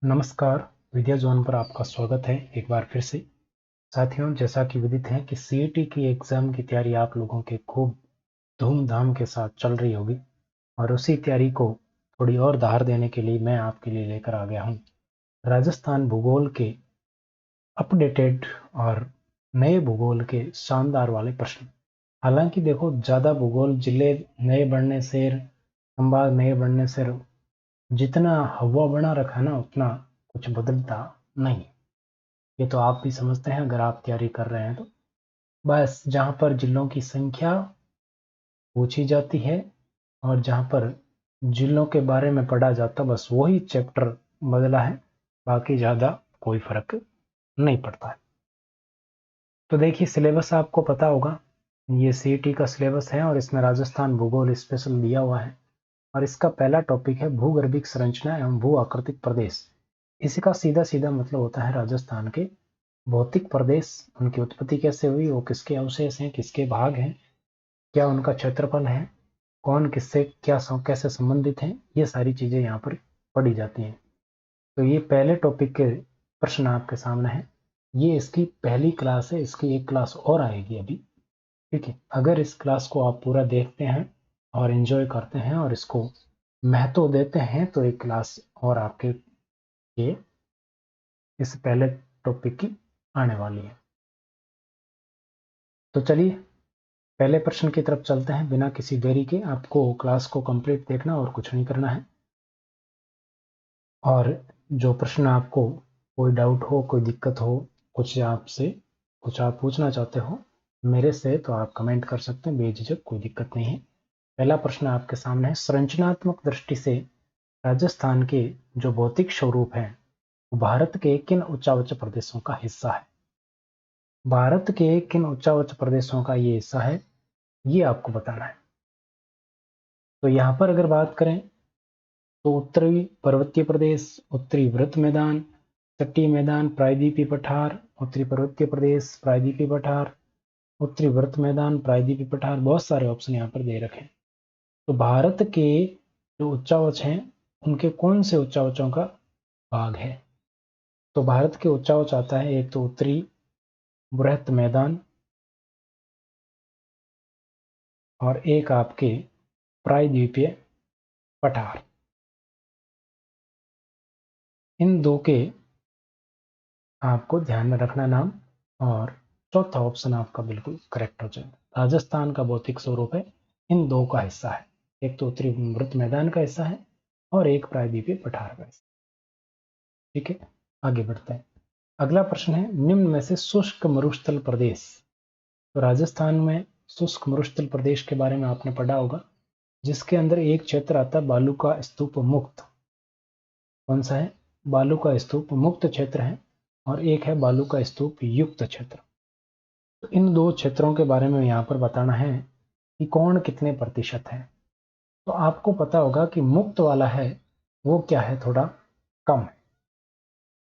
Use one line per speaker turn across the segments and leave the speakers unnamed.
नमस्कार, विद्या जोन पर आपका स्वागत है एक बार फिर से। साथियों, जैसा कि विदित है कि सीईटी की एग्ज़ाम की तैयारी आप लोगों के खूब धूम-धाम के साथ चल रही होगी और उसी तैयारी को थोड़ी और धार देने के लिए मैं आपके लिए लेकर आ गया हूँ राजस्थान भूगोल के अपडेटेड और नए भूगोल के शानदार वाले प्रश्न। हालांकि देखो, ज़्यादा भूगोल जिले नए बढ़ने से, संभाग नए बढ़ने से जितना हवा बना रखा ना उतना कुछ बदलता नहीं। ये तो आप भी समझते हैं अगर आप तैयारी कर रहे हैं तो। बस जहाँ पर जिलों की संख्या पूछी जाती है और जहाँ पर जिलों के बारे में पढ़ा जाता, बस वही चैप्टर बदला है, बाकी ज़्यादा कोई फर्क नहीं पड़ता है। तो देखिए, सिलेबस आपको पता होगा, ये सीईटी का सिलेबस है और इसमें राजस्थान भूगोल स्पेशल दिया हुआ है और इसका पहला टॉपिक है भूगर्भिक संरचना एवं भू आकृतिक प्रदेश। इसका सीधा सीधा मतलब होता है राजस्थान के भौतिक प्रदेश, उनकी उत्पत्ति कैसे हुई, वो किसके अवशेष हैं, किसके भाग हैं, क्या उनका क्षेत्रफल है, कौन किससे क्या कैसे संबंधित हैं, ये सारी चीजें यहाँ पर पढ़ी जाती हैं। तो ये पहले टॉपिक के प्रश्न आपके सामने है। ये इसकी पहली क्लास है, इसकी एक क्लास और आएगी अभी। ठीक है, अगर इस क्लास को आप पूरा देखते हैं और एंजॉय करते हैं और इसको महत्व देते हैं तो एक क्लास और आपके ये इस पहले टॉपिक की आने वाली है। तो चलिए पहले प्रश्न की तरफ चलते हैं बिना किसी देरी के। आपको क्लास को कंप्लीट देखना और कुछ नहीं करना है। और जो प्रश्न आपको कोई डाउट हो, कोई दिक्कत हो, कुछ आपसे कुछ आप पूछना चाहते हो मेरे से, तो आप कमेंट कर सकते हैं बेझिझक, कोई दिक्कत नहीं है। पहला प्रश्न आपके सामने है, संरचनात्मक दृष्टि से राजस्थान के जो भौतिक स्वरूप है वो भारत के किन उच्चावच प्रदेशों का हिस्सा है? भारत के किन उच्चावच प्रदेशों का ये हिस्सा है, ये आपको बताना है। तो यहाँ पर अगर बात करें तो उत्तरी पर्वतीय प्रदेश, उत्तरी वृत्त मैदान, तटीय मैदान, प्रायद्वीपीय पठार, उत्तरी पर्वतीय प्रदेश, प्रायद्वीपीय पठार, उत्तरी वृत्त मैदान, प्रायद्वीपीय पठार, बहुत सारे ऑप्शन यहाँ पर दे रखे हैं। तो भारत के जो उच्चावच हैं उनके कौन से उच्चावचों का भाग है? तो भारत के उच्चावच आता है, एक तो उत्तरी वृत्त मैदान और एक आपके प्रायद्वीपीय पठार। इन दो के आपको ध्यान में रखना नाम, और चौथा ऑप्शन आपका बिल्कुल करेक्ट हो जाएगा। राजस्थान का भौतिक स्वरूप है, इन दो का हिस्सा है, एक तो उत्तरी वृत्त मैदान का हिस्सा है और एक प्रायद्वीपीय पठार का हिस्सा। ठीक है, आगे बढ़ते हैं। अगला प्रश्न है, निम्न में से शुष्क मरुस्थल प्रदेश। तो राजस्थान में शुष्क मरुस्थल प्रदेश के बारे में आपने पढ़ा होगा, जिसके अंदर एक क्षेत्र आता है बालू का स्तूप मुक्त। कौन सा है? बालू का स्तूप मुक्त क्षेत्र है और एक है बालू का स्तूप युक्त क्षेत्र। तो इन दो क्षेत्रों के बारे में यहाँ पर बताना है कि कौन कितने प्रतिशत है। तो आपको पता होगा कि मुक्त वाला है वो क्या है, थोड़ा कम है।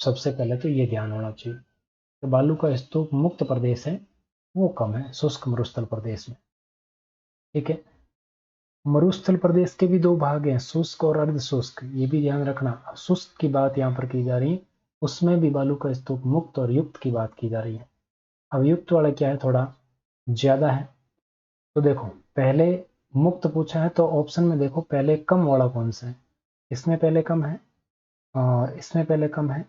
सबसे पहले तो ये ध्यान होना चाहिए, तो बालू का स्तूप मुक्त प्रदेश है वो कम है शुष्क मरुस्थल प्रदेश में। ठीक है, मरुस्थल प्रदेश के भी दो भाग हैं, शुष्क और अर्ध शुष्क, ये भी ध्यान रखना। शुष्क की बात यहाँ पर की जा रही है, उसमें भी बालू का स्तूप मुक्त और युक्त की बात की जा रही है। अब युक्त वाला क्या है, थोड़ा ज्यादा है। तो देखो, पहले मुक्त पूछा है तो ऑप्शन में देखो पहले कम वाला कौन सा है। इसमें पहले कम है और इसमें पहले कम है,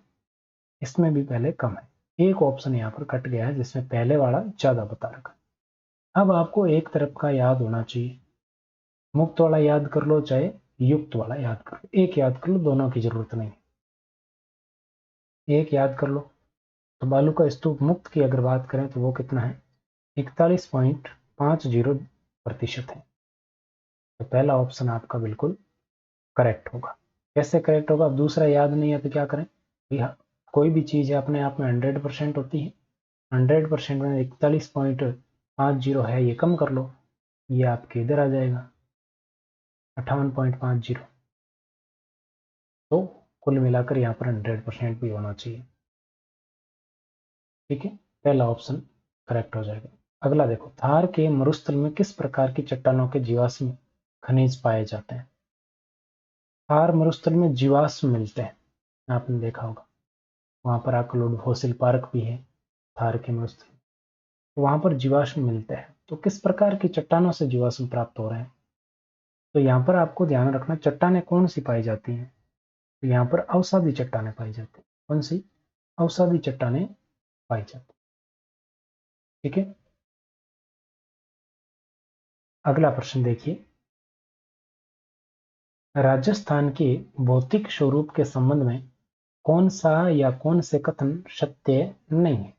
इसमें भी पहले कम है। एक ऑप्शन यहाँ पर कट गया है जिसमें पहले वाला ज्यादा बता रखा है। अब आपको एक तरफ का याद होना चाहिए, मुक्त वाला याद कर लो चाहे युक्त वाला याद कर लो, एक याद कर लो, दोनों की जरूरत नहीं। एक याद कर लो। तो बालू का स्तूप मुक्त की अगर बात करें तो वो कितना है, 41.50% है। तो पहला ऑप्शन आपका बिल्कुल करेक्ट होगा। कैसे करेक्ट होगा? अब दूसरा याद नहीं है तो क्या करें भैया, कोई भी चीज है अपने आप में 100% होती है, 100% में 41.50 है, ये कम कर लो, ये आपके इधर आ जाएगा 58.50। तो कुल मिलाकर यहाँ पर 100% भी होना चाहिए। ठीक है, पहला ऑप्शन करेक्ट हो जाएगा। अगला देखो, थार के मरुस्थल में किस प्रकार की चट्टानों के जीवाश्म खनिज पाए जाते हैं? थार मरुस्थल में जीवाश्म मिलते हैं। आपने देखा होगा। वहाँ पर आकलोड फॉसिल पार्क भी है थार के मस्त, तो वहाँ पर जीवाश्म मिलते हैं। तो किस प्रकार की चट्टानों से जीवाश्म प्राप्त हो रहे हैं, तो यहाँ पर आपको ध्यान रखना चट्टानें कौन सी पाई जाती हैं, तो यहाँ पर अवसादी चट्टानें पाई जाती हैं। कौन सी? अवसादी चट्टानें पाई जाती। ठीक है, अगला प्रश्न देखिए, राजस्थान के भौतिक स्वरूप के संबंध में कौन सा या कौन से कथन सत्य नहीं है?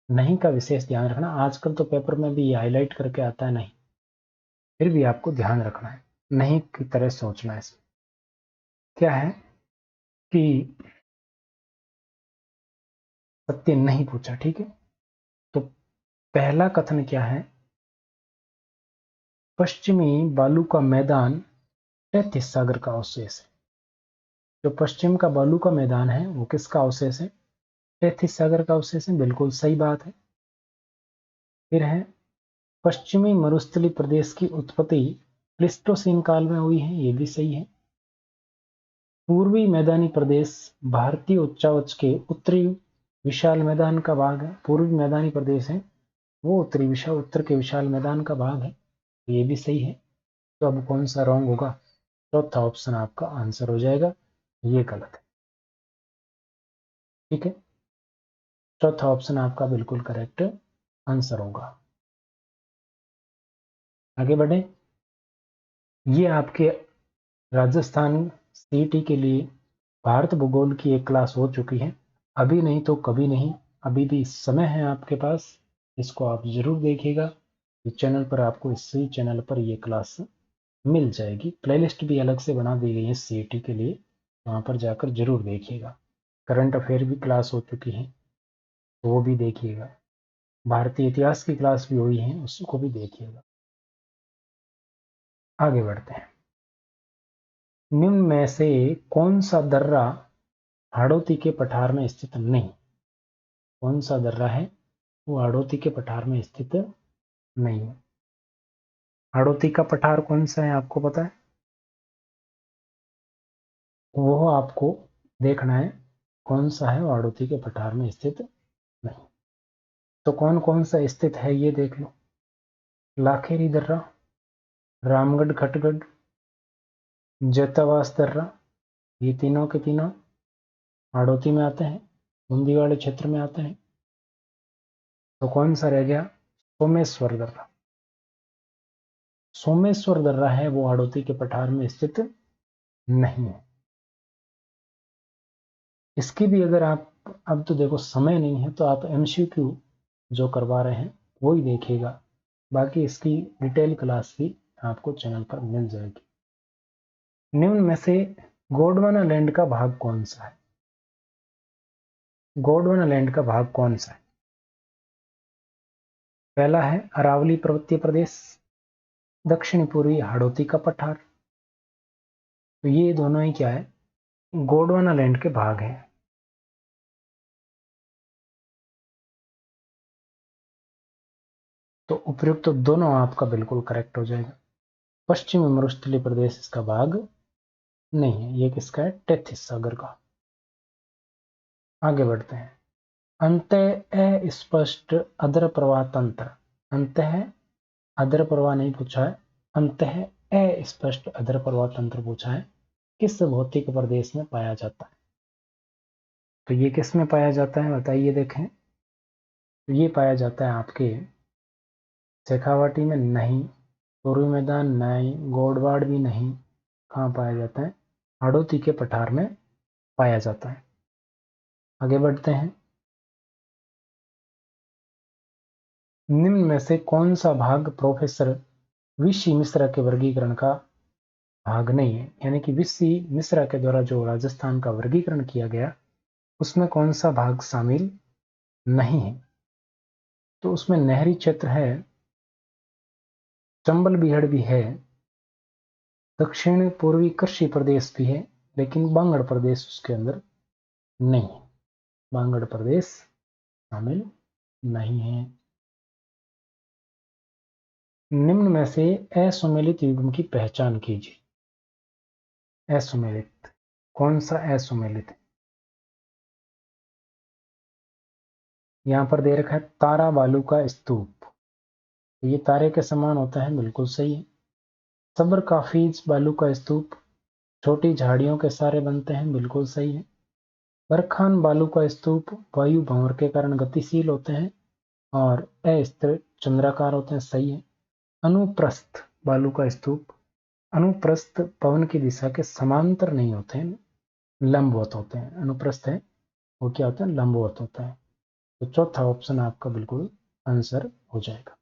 नहीं का विशेष ध्यान रखना। आजकल तो पेपर में भी हाईलाइट करके आता है नहीं, फिर भी आपको ध्यान रखना है, नहीं की तरह सोचना है। इसमें क्या है कि सत्य नहीं पूछा। ठीक है, तो पहला कथन क्या है, पश्चिमी बालू का मैदान तैतीस सागर का अवशेष है। जो पश्चिम का बालू का मैदान है वो किसका अवशेष है? तैतीस सागर का अवशेष है। बिल्कुल सही बात है। फिर है, पश्चिमी मरुस्थलीय प्रदेश की उत्पत्ति प्लीस्टोसीन काल में हुई है। ये भी सही है। पूर्वी मैदानी प्रदेश भारतीय उच्चावच के उत्तरी विशाल मैदान का भाग है। पूर्वी मैदानी प्रदेश है वो उत्तर के विशाल मैदान का भाग है। ये भी सही है। तो अब कौन सा रॉन्ग होगा? चौथा ऑप्शन आपका आंसर हो जाएगा, ये गलत है। ठीक है, चौथा ऑप्शन आपका बिल्कुल करेक्ट आंसर होगा। आगे बढ़े, ये आपके राजस्थान सीईटी के लिए भारत भूगोल की एक क्लास हो चुकी है। अभी नहीं तो कभी नहीं, अभी भी समय है आपके पास, इसको आप जरूर देखिएगा। इस चैनल पर आपको, इसी चैनल पर ये क्लास मिल जाएगी। प्लेलिस्ट भी अलग से बना दी गई है सीईटी के लिए, वहाँ पर जाकर जरूर देखिएगा। करंट अफेयर भी क्लास हो चुकी है, तो वो भी देखिएगा। भारतीय इतिहास की क्लास भी हुई है, उसको भी देखिएगा। आगे बढ़ते हैं। निम्न में से कौन सा दर्रा हाड़ौती के पठार में स्थित नहीं? कौन सा दर्रा है वो हाड़ौती के पठार में स्थित नहीं है? हाड़ौती का पठार कौन सा है आपको पता है? वो आपको देखना है कौन सा है हाड़ौती के पठार में स्थित नहीं। तो कौन कौन सा स्थित है ये देख लो। लाखेरी दर्रा, रामगढ़ खटगढ़, जैतावास दर्रा, ये तीनों के तीनों हाड़ौती में आते हैं, बूंदी वाले क्षेत्र में आते हैं। तो कौन सा रह गया? सोमेश्वर दर्रा। सोमेश्वर दर्रा है वो हाड़ौती के पठार में स्थित नहीं है। इसकी भी अगर आप, अब तो देखो समय नहीं है तो आप एमसीक्यू जो करवा रहे हैं वो ही देखिएगा, बाकी इसकी डिटेल क्लास भी आपको चैनल पर मिल जाएगी। निम्न में से गोंडवाना लैंड का भाग कौन सा है? गोंडवाना लैंड का भाग कौन सा है? पहला है अरावली पर्वतीय प्रदेश, दक्षिण पूर्वी हाड़ौती का पठार। तो ये दोनों ही क्या है? गोंडवाना लैंड के भाग हैं। तो उपयुक्त तो दोनों आपका बिल्कुल करेक्ट हो जाएगा। पश्चिमी मरुस्थलीय प्रदेश इसका भाग नहीं है। ये किसका है? टेथिस सागर का। आगे बढ़ते हैं। अंतः अस्पष्ट अधर प्रवाह तंत्र। अंतः अधर प्रवाह नहीं पूछा है, अंतः अस्पष्ट अधर प्रवाह तंत्र पूछा है। किस भौतिक प्रदेश में पाया जाता है? तो ये किस में पाया जाता है बताइए देखें। तो ये पाया जाता है आपके शेखावाटी में नहीं, पूर्वी मैदान नहीं, गोडवाड़ भी नहीं। कहाँ पाया जाता है? हाड़ौती के पठार में पाया जाता है। आगे बढ़ते हैं। निम्न में से कौन सा भाग प्रोफेसर वीसी मिश्रा के वर्गीकरण का भाग नहीं है? यानी कि वीसी मिश्रा के द्वारा जो राजस्थान का वर्गीकरण किया गया उसमें कौन सा भाग शामिल नहीं है? तो उसमें नहरी क्षेत्र है, चंबल बीहड़ भी है, दक्षिण पूर्वी कृषि प्रदेश भी है, लेकिन बांगड़ प्रदेश उसके अंदर नहीं है। बांगड़ प्रदेश शामिल नहीं है। निम्न में से असुमेलित युग्म की पहचान कीजिए। असुमेलित, कौन सा असुमेलित है? यहाँ पर दे रखा है तारा बालू का स्तूप, ये तारे के समान होता है, बिल्कुल सही है। सब्र काफिज बालू का स्तूप छोटी झाड़ियों के सहारे बनते हैं, बिल्कुल सही है। बरखान बालू का स्तूप वायु भंवर के कारण गतिशील होते हैं और अस्थिर चंद्राकार होते हैं, सही है। अनुप्रस्थ बालू का स्तूप, अनुप्रस्थ पवन की दिशा के समांतर नहीं होते हैं, लंबवत होते हैं। अनुप्रस्थ है वो क्या होता है, लंबवत होता है। तो चौथा ऑप्शन आपका बिल्कुल आंसर हो जाएगा।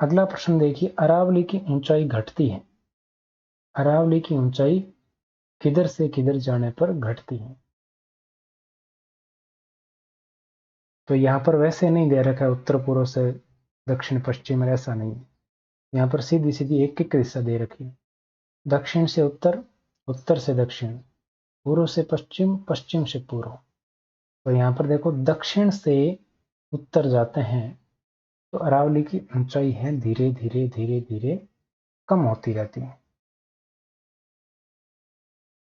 अगला प्रश्न देखिए, अरावली की ऊंचाई घटती है। अरावली की ऊंचाई किधर से किधर जाने पर घटती है? तो यहाँ पर वैसे नहीं दे रखा है उत्तर पूर्व से दक्षिण पश्चिम, ऐसा नहीं है। यहाँ पर सीधी सीधी एक एक दिशा दे रखी है, दक्षिण से उत्तर, उत्तर से दक्षिण, पूर्व से पश्चिम, पश्चिम से पूर्व। तो यहाँ पर देखो दक्षिण से उत्तर जाते हैं तो अरावली की ऊंचाई है धीरे धीरे धीरे धीरे कम होती रहती है।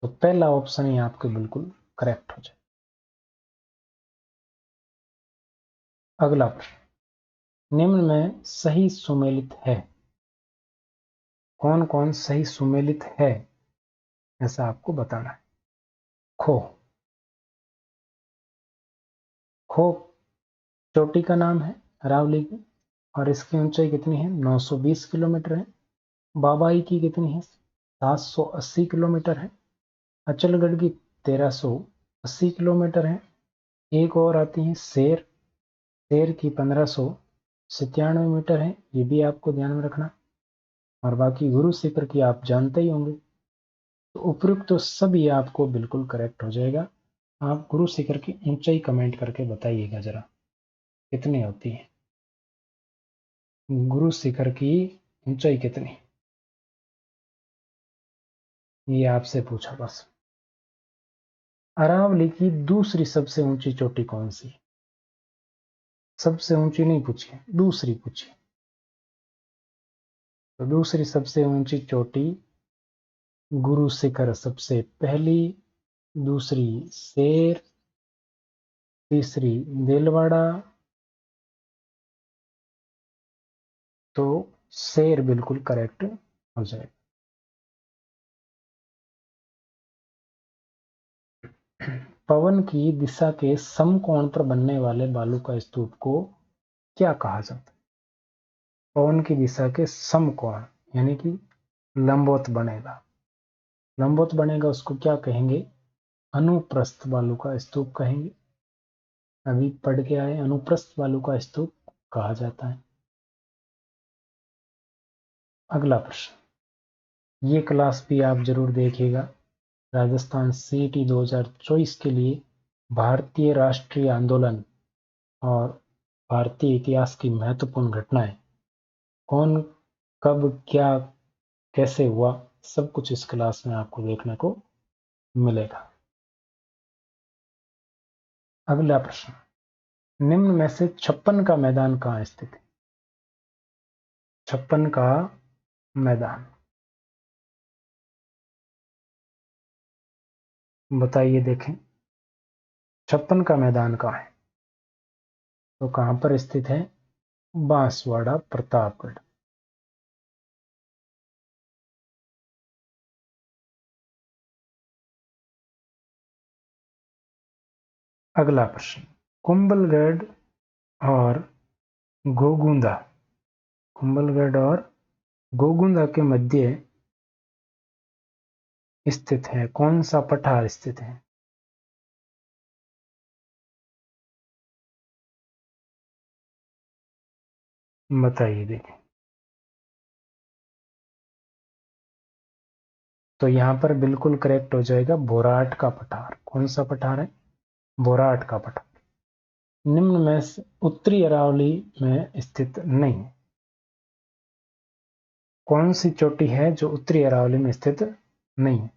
तो पहला ऑप्शन ही आपके बिल्कुल करेक्ट हो जाए। अगला प्रश्न, निम्न में सही सुमेलित है। कौन कौन सही सुमेलित है ऐसा आपको बताना है। खो, खो चोटी का नाम है अरावली की और इसकी ऊंचाई कितनी है, 920 किलोमीटर है। बाबाई की कितनी है, 780 किलोमीटर है। अचलगढ़ की 1380 किलोमीटर है। एक और आती है शेर, शेर की 1597 मीटर है, ये भी आपको ध्यान में रखना। और बाकी गुरु शिखर की आप जानते ही होंगे। तो उपयुक्त तो सभी आपको बिल्कुल करेक्ट हो जाएगा। आप गुरु शिखर की ऊंचाई कमेंट करके बताइएगा जरा कितनी होती है, गुरु शिखर की ऊंचाई कितनी, ये आपसे पूछा बस। अरावली की दूसरी सबसे ऊंची चोटी कौन सी? सबसे ऊंची नहीं पूछी, दूसरी पूछी। तो दूसरी सबसे ऊंची चोटी गुरु शिखर सबसे पहली, दूसरी शेर, तीसरी दिलवाड़ा। तो शेर बिल्कुल करेक्ट हो जाएगा। पवन की दिशा के समकोण पर बनने वाले बालू का स्तूप को क्या कहा जाता है? पवन की दिशा के समकोण यानी कि लंबवत बनेगा, लंबवत बनेगा उसको क्या कहेंगे, अनुप्रस्थ बालू का स्तूप कहेंगे। अभी पढ़ के आए, अनुप्रस्थ बालू का स्तूप कहा जाता है। अगला प्रश्न, ये क्लास भी आप जरूर देखिएगा। राजस्थान सीईटी 2024 के लिए भारतीय राष्ट्रीय आंदोलन और भारतीय इतिहास की महत्वपूर्ण घटनाएं, कौन कब क्या कैसे हुआ, सब कुछ इस क्लास में आपको देखने को मिलेगा। अगला प्रश्न, निम्न में से 56 का मैदान कहाँ स्थित है? 56 का मैदान बताइए, देखें 56 का मैदान कहाँ है? तो कहां पर स्थित है, बांसवाड़ा प्रतापगढ़। अगला प्रश्न, कुंभलगढ़ और गोगुंदा, कुंभलगढ़ और गोगुंदा के मध्य स्थित है कौन सा पठार स्थित है? बताइए देखें। तो यहां पर बिल्कुल करेक्ट हो जाएगा बोराट का पठार। कौन सा पठार है, बोराट का पठार। निम्न में से उत्तरी अरावली में स्थित नहीं है, कौन सी चोटी है जो उत्तरी अरावली में स्थित नहीं है?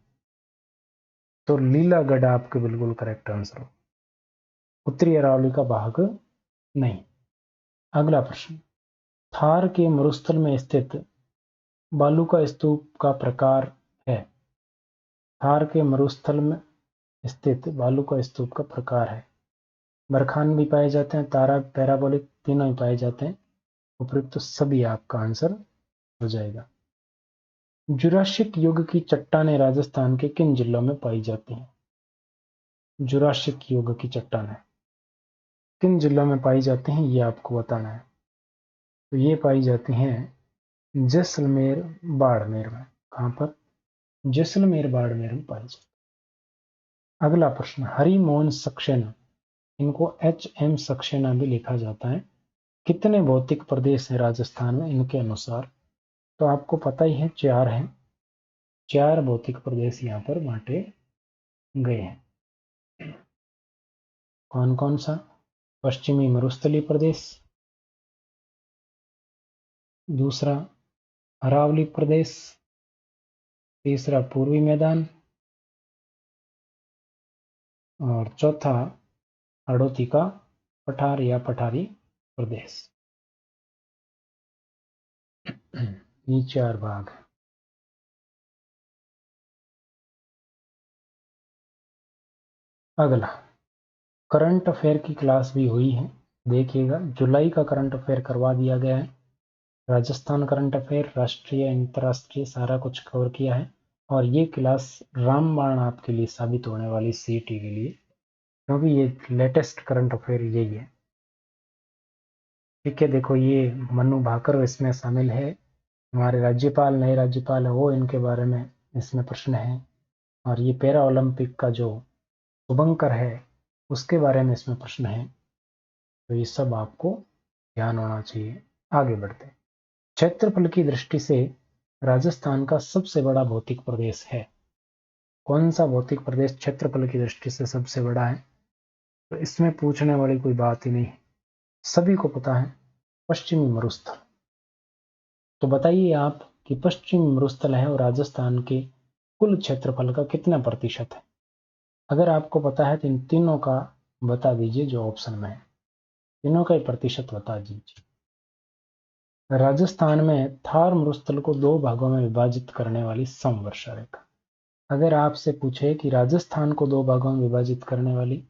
तो लीलागढ़ आपके बिल्कुल करेक्ट आंसर हो, उत्तरी अरावली का भाग नहीं। अगला प्रश्न, थार के मरुस्थल में स्थित बालू का स्तूप का प्रकार है। थार के मरुस्थल में स्थित बालू का स्तूप का प्रकार है। बरखान भी पाए जाते हैं, तारा, पैराबोलिक, तीनों ही पाए जाते हैं। उपयुक्त तो सभी आपका आंसर हो जाएगा। जुरासिक युग की चट्टानें राजस्थान के किन जिलों में पाई जाती हैं? जुरासिक युग की चट्टानें किन जिलों में पाई जाती हैं, ये आपको बताना है। तो ये पाई जाती हैं जैसलमेर, बाड़मेर में। कहाँ पर? जैसलमेर, बाड़मेर में पाई जाती। अगला प्रश्न, हरिमोहन सक्सेना, इनको एच.एम. सक्सेना भी लिखा जाता है, कितने भौतिक प्रदेश हैं राजस्थान में इनके अनुसार? तो आपको पता ही है, 4 हैं। 4 भौतिक प्रदेश यहाँ पर बांटे गए हैं। कौन कौन सा? पश्चिमी मरुस्थलीय प्रदेश, दूसरा अरावली प्रदेश, तीसरा पूर्वी मैदान, और चौथा हाड़ौती का पठार या पठारी प्रदेश। ये 4 भाग हैं। अगला, करंट अफेयर की क्लास भी हुई है, देखिएगा। जुलाई का करंट अफेयर करवा दिया गया है। राजस्थान करंट अफेयर, राष्ट्रीय अंतर्राष्ट्रीय सारा कुछ कवर किया है। और ये क्लास रामबाण आपके लिए साबित होने वाली सीईटी के लिए, क्योंकि ये लेटेस्ट करंट अफेयर यही है। ठीक है, देखो ये मनु भाकर इसमें शामिल है, हमारे राज्यपाल, नए राज्यपाल है वो, इनके बारे में इसमें प्रश्न है। और ये पैरा ओलंपिक का जो शुभंकर है उसके बारे में इसमें प्रश्न है। तो ये सब आपको ध्यान होना चाहिए। आगे बढ़ते हैं। क्षेत्रफल की दृष्टि से राजस्थान का सबसे बड़ा भौतिक प्रदेश है? कौन सा भौतिक प्रदेश क्षेत्रफल की दृष्टि से सबसे बड़ा है? तो इसमें पूछने वाली कोई बात ही नहीं है, सभी को पता है, पश्चिमी मरुस्थल। तो बताइए आप कि पश्चिमी मरुस्थल है और राजस्थान के कुल क्षेत्रफल का कितना प्रतिशत है? अगर आपको पता है तो इन तीनों का बता दीजिए जो ऑप्शन में है, तीनों का प्रतिशत बता दीजिए। राजस्थान में थार मरुस्थल को 2 भागों में विभाजित करने वाली समवर्षा रेखा। अगर आपसे पूछे कि राजस्थान को 2 भागों में विभाजित करने वाली,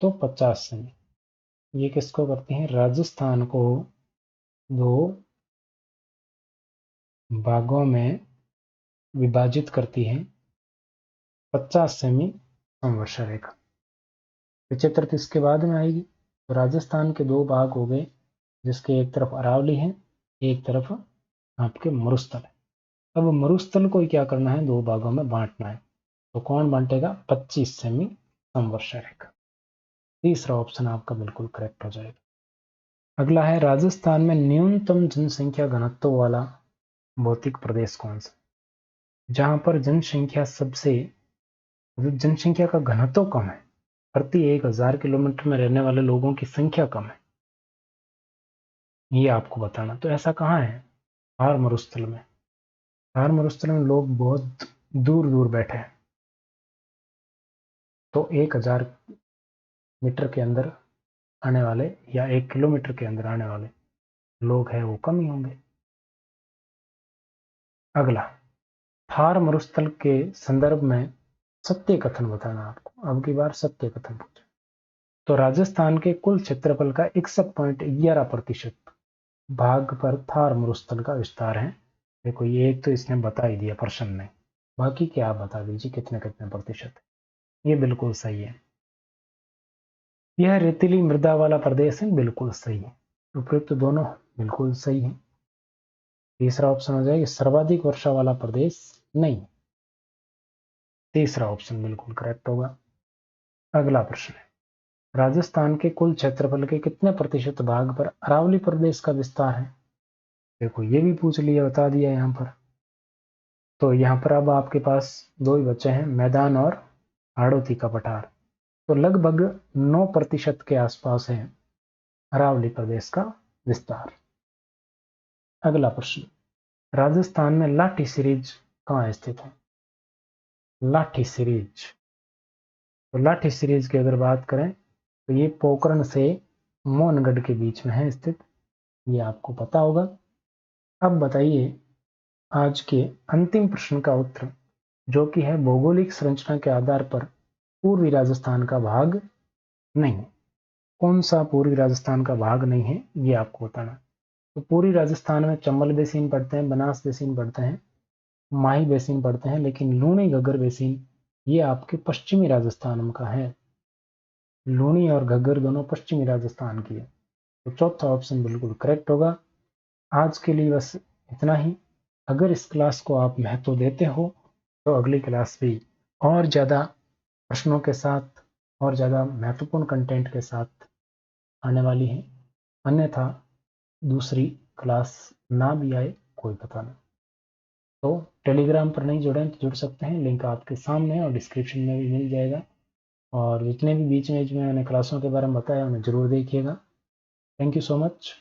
तो 50 सेमी। ये किसको करती हैं? राजस्थान को 2 भागों में विभाजित करती है 50 सेमी समवर्षा रेखा। 75 इसके बाद में आएगी। तो राजस्थान के 2 भाग हो गए, जिसके एक तरफ अरावली है, एक तरफ आपके मरुस्थल है। अब मरुस्थल को क्या करना है? 2 भागों में बांटना है। तो कौन बांटेगा? 25 सेमी समवर्षा रेखा। तीसरा ऑप्शन आपका बिल्कुल करेक्ट हो जाएगा। अगला है, राजस्थान में न्यूनतम जनसंख्या घनत्व वाला भौतिक प्रदेश कौन सा? जहां पर जनसंख्या का घनत्व कम है, प्रति 1000 किलोमीटर में रहने वाले लोगों की संख्या कम है, ये आपको बताना। तो ऐसा कहाँ है? थार मरुस्थल में। थार मरुस्थल में लोग बहुत दूर दूर बैठे हैं, तो 1000 मीटर के अंदर आने वाले या 1 किलोमीटर के अंदर आने वाले लोग हैं वो कम ही होंगे। अगला, थार मरुस्थल के संदर्भ में सत्य कथन बताना आपको। अब की बार सत्य कथन पूछा। तो राजस्थान के कुल क्षेत्रफल का 61.11% भाग पर थार मरुस्थल का विस्तार है। देखो ये एक तो इसने बता ही दिया प्रश्न में, बाकी क्या आप बता दीजिए कितने कितने प्रतिशत है। ये बिल्कुल सही है। यह रेतीली मृदा वाला प्रदेश है, बिल्कुल सही है। उपयुक्त दोनों बिल्कुल सही है। तीसरा ऑप्शन हो जाएगा सर्वाधिक वर्षा वाला प्रदेश, नहीं, तीसरा ऑप्शन बिल्कुल करेक्ट होगा। अगला प्रश्न है, राजस्थान के कुल क्षेत्रफल के कितने प्रतिशत भाग पर अरावली प्रदेश का विस्तार है? देखो ये भी पूछ लिया, बता दिया यहाँ पर। तो यहाँ पर अब आपके पास 2 ही बचे हैं, मैदान और हाड़ौती का पठार। तो लगभग 9% के आसपास है अरावली प्रदेश का विस्तार। अगला प्रश्न, राजस्थान में लाठी सीरीज कहाँ स्थित है? लाठी सीरीज, तो लाठी सीरीज की अगर बात करें तो ये पोखरण से मोहनगढ़ के बीच में है स्थित, ये आपको पता होगा। अब बताइए आज के अंतिम प्रश्न का उत्तर, जो कि है भौगोलिक संरचना के आधार पर पूर्वी राजस्थान का भाग नहीं। कौन सा पूर्वी राजस्थान का भाग नहीं है, ये आपको बताना। तो पूर्वी राजस्थान में चंबल बेसिन पड़ते हैं, बनास बेसिन पड़ते हैं, माही बेसिन पड़ते हैं, लेकिन लूणी घग्गर बेसिन ये आपके पश्चिमी राजस्थान का है। लूणी और घग्गर दोनों पश्चिमी राजस्थान की है। तो चौथा ऑप्शन बिल्कुल करेक्ट होगा। आज के लिए बस इतना ही। अगर इस क्लास को आप महत्व देते हो तो अगली क्लास भी और ज़्यादा प्रश्नों के साथ और ज़्यादा महत्वपूर्ण कंटेंट के साथ आने वाली है। अन्यथा दूसरी क्लास ना भी आए, कोई पता नहीं। तो टेलीग्राम पर नहीं जुड़े तो जुड़ सकते हैं, लिंक आपके सामने और डिस्क्रिप्शन में भी मिल जाएगा। और जितने भी बीच में मैंने क्लासों के बारे में बताया उन्हें ज़रूर देखिएगा। Thank you so much.